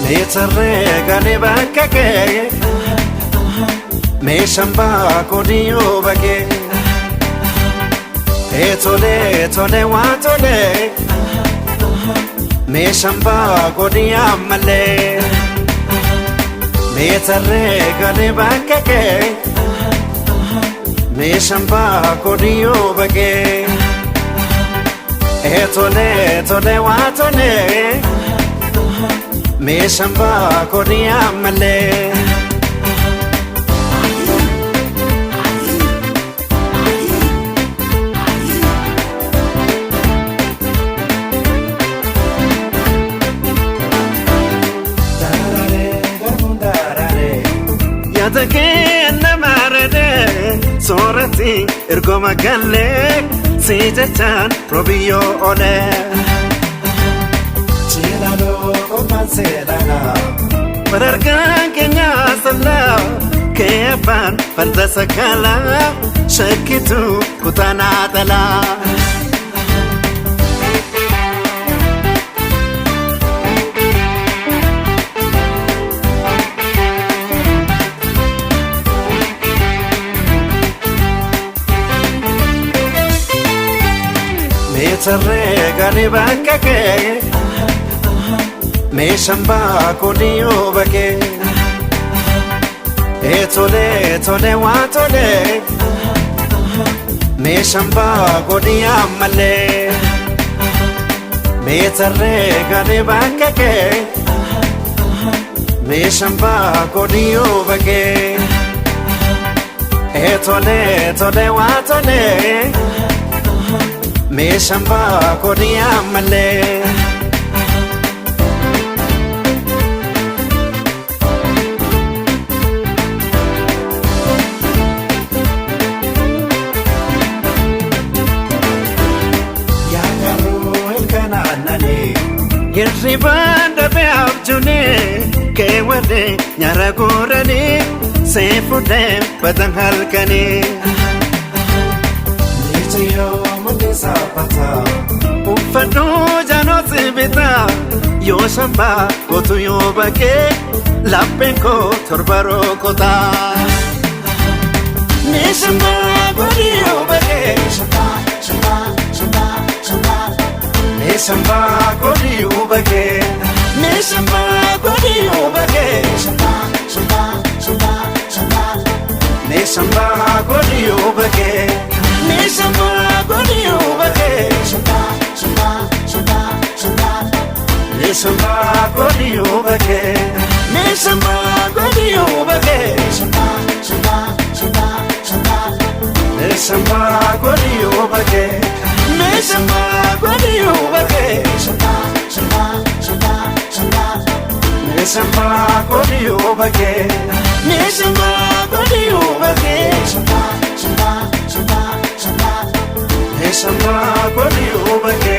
Neetarree galee bakka kee meeshaan baakudiyoo bakee tolee waa tolee meeshaan baakudiyyaa malee neetarree galee bakka kee meeshaan baakudiyoo bakee tolee waa tolee meeshaan baakudiyyaa malee. Yaadakee namarade soorati ergoma galee si jechaan robiyyoo olee. Chilaaloo qophaan seedhaa badargaan keenyaa sallaa kee abbaan farda sakalaa shakkitu kutaanaa dhalaa. Neetarree galee bakka kee meeshaan baakudiyoo bakee tolee waa tolee meeshaan baakudiyyaa malee. Neetarree galee bakka kee meeshaan baakudiyoo bakee tolee waa tolee meeshaan baakudiyyaa malee. Yaagaruu ilkaan aannanii hirribaan dhabee abjuunii kee warree nyaara guuranii seefuudhee batan halkanii. Uffannoo jaanoti bitaa yoo shambaa kootu yoo bakee lapheen koo torba rookotaa. Meeshaan baakudiyoo bakee meeshaan baakudiyoo bakee meeshaan baakudiyoo bakee meeshaan baakudiyoo bakee meeshaan baakudiyoo bakee meeshaan baakudiyoo bakee meeshaan baakudiyoo bakee meeshaan baakudiyoo bakee meeshaan baakudiyoo bakee meeshaan baakudiyoo bakee meeshaan baakudiyoo bakee meeshaan baakudiyoo bakee.